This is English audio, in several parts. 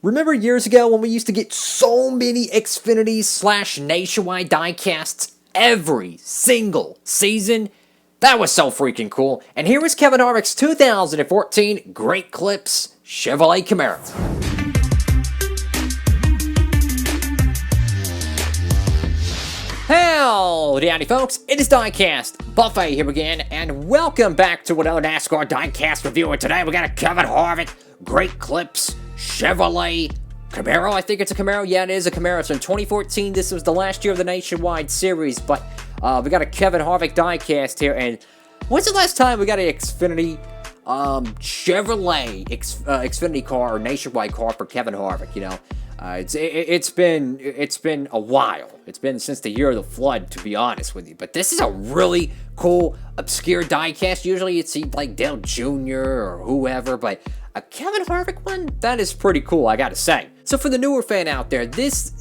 Remember years ago when we used to get so many Xfinity / nationwide diecasts every single season? That was so freaking cool. And here is Kevin Harvick's 2014 Great Clips Chevrolet Camaro. Howdy, howdy folks, it is Diecastbuffet here again, and welcome back to another NASCAR Diecast review. And today we got a Kevin Harvick Great Clips Chevrolet Camaro. I think it's a Camaro. Yeah, it is a Camaro. So in 2014, this was the last year of the Nationwide Series, but we got a Kevin Harvick Diecast here. And when's the last time we got an Xfinity Chevrolet Xfinity car or Nationwide car for Kevin Harvick? You know, it's been a while. It's been since the year of the flood, to be honest with you. But this is a really cool, obscure diecast. Usually you'd see like Dale Jr. or whoever, but a Kevin Harvick one, that is pretty cool, I gotta say. So for the newer fan out there, this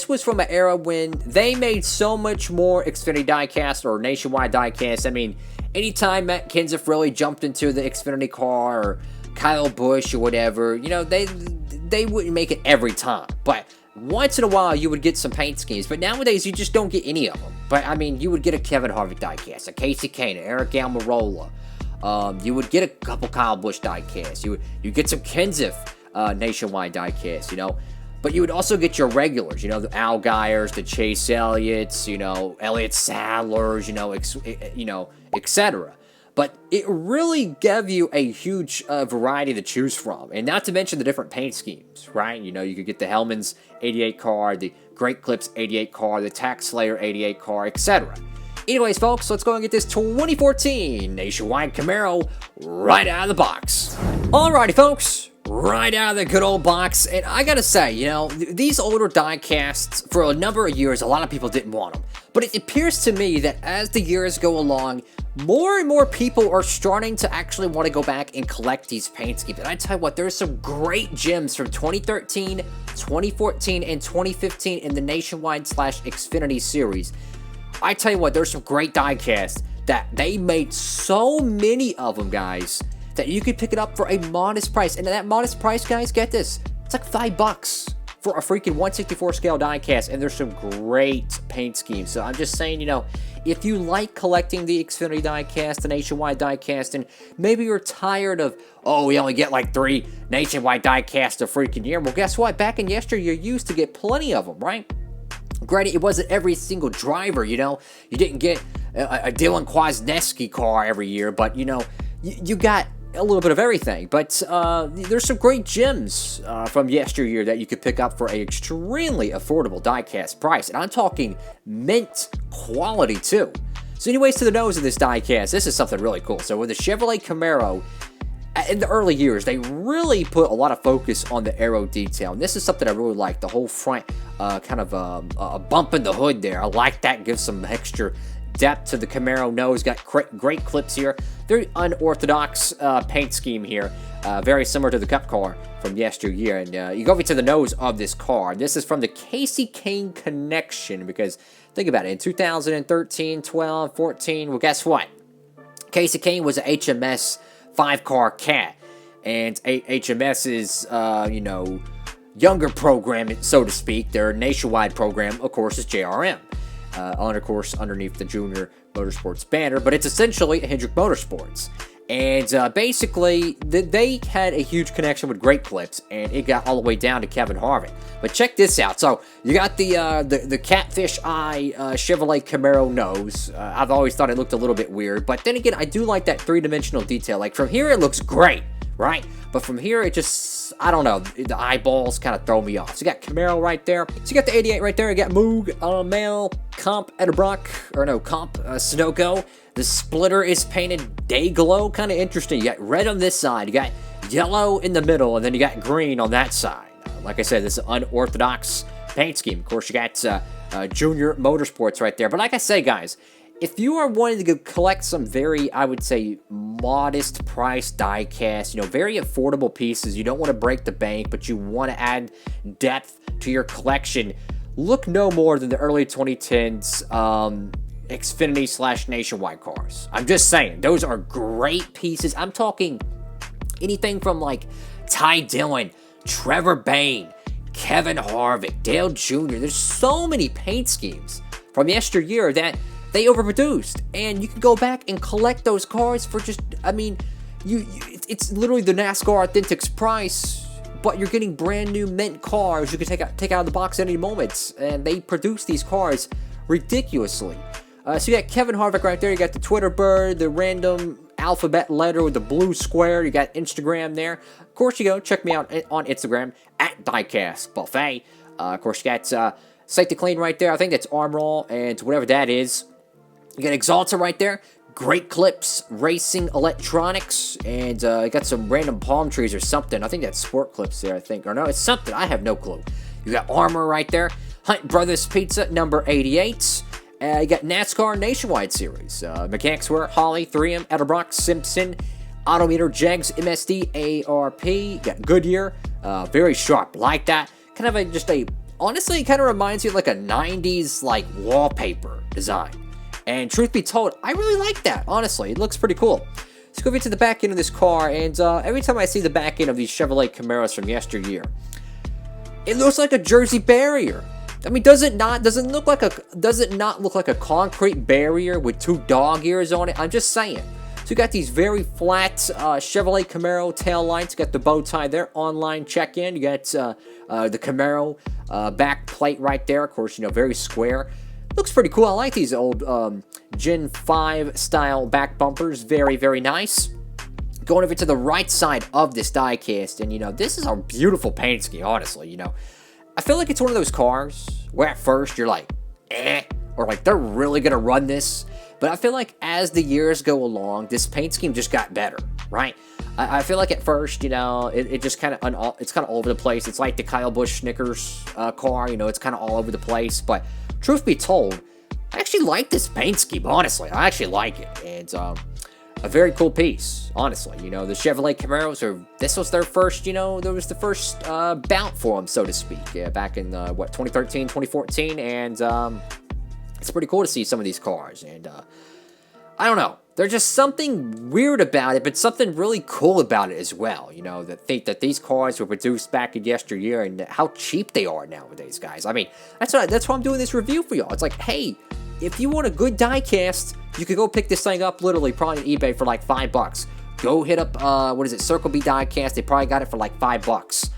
was from an era when they made so much more Xfinity diecast or Nationwide diecast. I mean, anytime Matt Kenseth really jumped into the Xfinity car, or Kyle Busch or whatever, you know, they wouldn't make it every time. But once in a while, you would get some paint schemes. But nowadays, you just don't get any of them. But, I mean, you would get a Kevin Harvick diecast, a Casey Kane, an Eric Almirola. You would get a couple Kyle Busch diecasts. You get some Kenseth Nationwide diecast, you know. But you would also get your regulars, you know, the Al Geiers, the Chase Elliots, you know, Elliott Sadlers, you know, etc. But it really gave you a huge variety to choose from. And not to mention the different paint schemes, right? You know, you could get the Hellman's 88 car, the Great Clips 88 car, the Tax Slayer 88 car, etc. Anyways, folks, let's go and get this 2014 Nationwide Camaro right out of the box. Alrighty, folks. Right out of the good old box. And I gotta say, you know, these older diecasts, for a number of years, a lot of people didn't want them. But it appears to me that as the years go along, more and more people are starting to actually want to go back and collect these paint schemes. And I tell you what, there's some great gems from 2013, 2014, and 2015 in the Nationwide / Xfinity series. I tell you what, there's some great diecasts that they made so many of them, guys, that you could pick it up for a modest price. And that modest price, guys, get this, it's like $5 for a freaking 164 scale diecast, and there's some great paint schemes. So I'm just saying, you know, if you like collecting the Xfinity diecast, the Nationwide diecast, and maybe you're tired of, oh, we only get like 3 Nationwide diecasts a freaking year, well, guess what? Back in yesteryear, you used to get plenty of them, right? Granted, it wasn't every single driver, you know. You didn't get a Dylan Kwasniewski car every year, but, you know, you got a little bit of everything. But there's some great gems from yesteryear that you could pick up for an extremely affordable diecast price. And I'm talking mint quality, too. So anyways, to the nose of this diecast, this is something really cool. So with the Chevrolet Camaro, in the early years, they really put a lot of focus on the aero detail. And this is something I really like. The whole front kind of a bump in the hood there. I like that. Gives some extra depth to the Camaro nose. Got great clips here. Very unorthodox paint scheme here. Very similar to the Cup car from yesteryear. And you go over to the nose of this car. This is from the Casey Kane connection. Because think about it. In 2013, 12, 14, well, guess what? Casey Kane was an HMS 5-car cat. And HMS is, you know, younger program, so to speak. Their nationwide program, of course, is JRM. Of course, underneath the Junior Motorsports banner, but it's essentially Hendrick Motorsports. And basically, they had a huge connection with Great Clips, and it got all the way down to Kevin Harvick. But check this out. So you got the catfish eye Chevrolet Camaro nose. I've always thought it looked a little bit weird, but then again, I do like that three-dimensional detail. Like from here, it looks great, right? But from here, it just, I don't know, the eyeballs kind of throw me off. So you got Camaro right there. So you got the 88 right there. You got Moog, Mel, Comp, Ederbrock, or no, Comp, Sunoco. The splitter is painted day glow, kind of interesting. You got red on this side, you got yellow in the middle, and then you got green on that side. Like I said, this is an unorthodox paint scheme. Of course, you got Junior Motorsports right there. But like I say, guys, if you are wanting to collect some very, I would say, modest price diecast, you know, very affordable pieces, you don't want to break the bank, but you want to add depth to your collection, look no more than the early 2010s Xfinity / Nationwide cars. I'm just saying, those are great pieces. I'm talking anything from like Ty Dillon Trevor Bayne, Kevin Harvick, Dale Jr. There's so many paint schemes from yesteryear that they overproduced, and you can go back and collect those cars for just, I mean, it's literally the NASCAR Authentics price, but you're getting brand new mint cars you can take out of the box at any moment, and they produce these cars ridiculously. So you got Kevin Harvick right there, you got the Twitter bird, the random alphabet letter with the blue square, you got Instagram there. Of course, you go check me out on Instagram at Diecastbuffet. Of course, you got Safety Clean right there, I think that's Armor All, and whatever that is. You got Exalta right there, Great Clips, Racing Electronics, and you got some random palm trees or something. I think that's Sport Clips there, I think. Or no, it's something. I have no clue. You got Armor right there, Hunt Brothers Pizza, number 88. You got NASCAR Nationwide Series, Mechanics Wear, Holly, 3M, Edelbrock, Simpson, Autometer, Jegs, MSD, ARP. You got Goodyear, very sharp, like that. Kind of honestly, it kind of reminds you of like a 90s like wallpaper design. And truth be told, I really like that, honestly. It looks pretty cool. Let's go over to the back end of this car, and every time I see the back end of these Chevrolet Camaros from yesteryear, it looks like a Jersey barrier. I mean, does it not look like a concrete barrier with two dog ears on it? I'm just saying. So you got these very flat Chevrolet Camaro tail lights. You got the bow tie there, online check-in. You got the Camaro back plate right there. Of course, very square. Looks pretty cool. I like these old Gen 5 style back bumpers. Very, very nice. Going over to the right side of this diecast, and this is a beautiful paint scheme, honestly. I feel like it's one of those cars where at first you're like, or like they're really gonna run this. But I feel like as the years go along, this paint scheme just got better, right? I feel like at first, it just kind of it's kind of all over the place. It's like the Kyle Busch Snickers car, it's kind of all over the place, but truth be told, I actually like this paint scheme, honestly. I actually like it. And a very cool piece, honestly. The Chevrolet Camaros, this was their first, there was the first bout for them, so to speak, back in, 2013, 2014. And it's pretty cool to see some of these cars. And I don't know. There's just something weird about it, but something really cool about it as well. That these cars were produced back in yesteryear and how cheap they are nowadays, guys. I mean, that's why I'm doing this review for y'all. It's like, hey, if you want a good diecast, you could go pick this thing up literally probably on eBay for like $5. Go hit up, Circle B Diecast. They probably got it for like $5.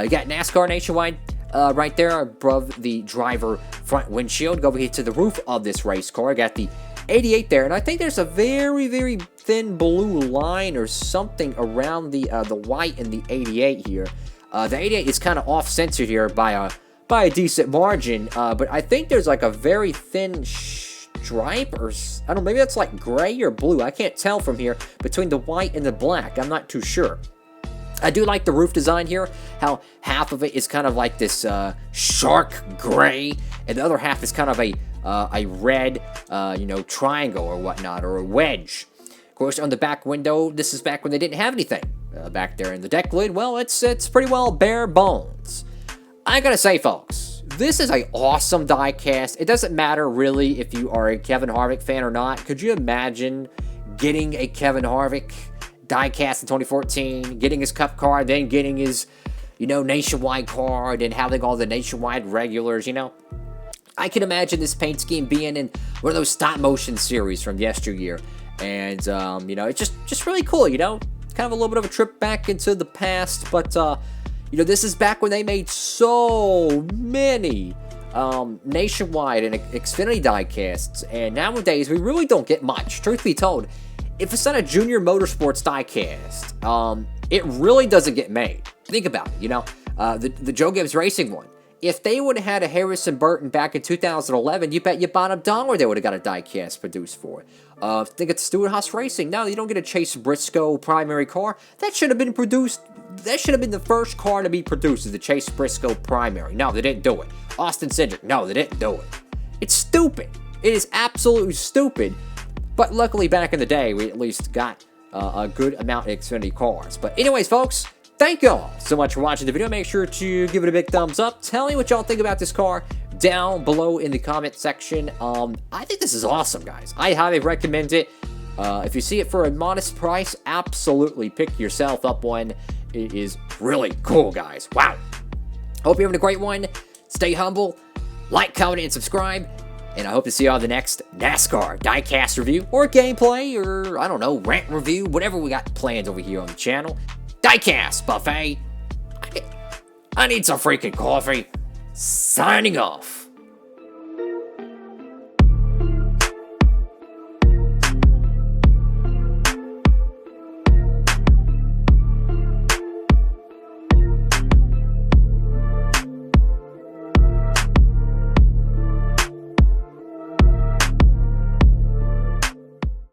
You got NASCAR Nationwide right there above the driver front windshield. Go over here to the roof of this race car. I got the 88 there, and I think there's a very, very thin blue line or something around the white in the 88 here. The 88 is kind of off-centered here by a decent margin, but I think there's like a very thin stripe, or I don't know, maybe that's like gray or blue. I can't tell from here between the white and the black. I'm not too sure. I do like the roof design here, how half of it is kind of like this shark gray, and the other half is kind of a red, triangle or whatnot, or a wedge. Of course, on the back window, this is back when they didn't have anything back there in the deck lid. Well, it's pretty well bare bones. I gotta say, folks, this is an awesome diecast. It doesn't matter really if you are a Kevin Harvick fan or not. Could you imagine getting a Kevin Harvick diecast in 2014, getting his cup car, then getting his, nationwide card, and having all the nationwide regulars, I can imagine this paint scheme being in one of those stop motion series from yesteryear. And, it's just really cool, kind of a little bit of a trip back into the past. But, this is back when they made so many nationwide and Xfinity diecasts. And nowadays, we really don't get much. Truth be told, if it's not a Junior Motorsports diecast, it really doesn't get made. Think about it, the Joe Gibbs Racing one. If they would have had a Harrison Burton back in 2011, you bet your bottom dollar they would have got a diecast produced for it. Think it's Stewart Haas Racing. No, you don't get a Chase Briscoe primary car. That should have been produced. That should have been the first car to be produced, is the Chase Briscoe primary. No, they didn't do it. Austin Cindric. No, they didn't do it. It's stupid. It is absolutely stupid. But luckily, back in the day, we at least got a good amount of Xfinity cars. But anyways, folks, thank y'all so much for watching the video. Make sure to give it a big thumbs up. Tell me what y'all think about this car down below in the comment section. I think this is awesome, guys. I highly recommend it. If you see it for a modest price, absolutely pick yourself up one. It is really cool, guys. Wow. Hope you're having a great one. Stay humble, like, comment, and subscribe. And I hope to see you on the next NASCAR Diecast review, or gameplay, or, I don't know, rant review, whatever we got planned over here on the channel. Diecastbuffet. I need some freaking coffee. Signing off.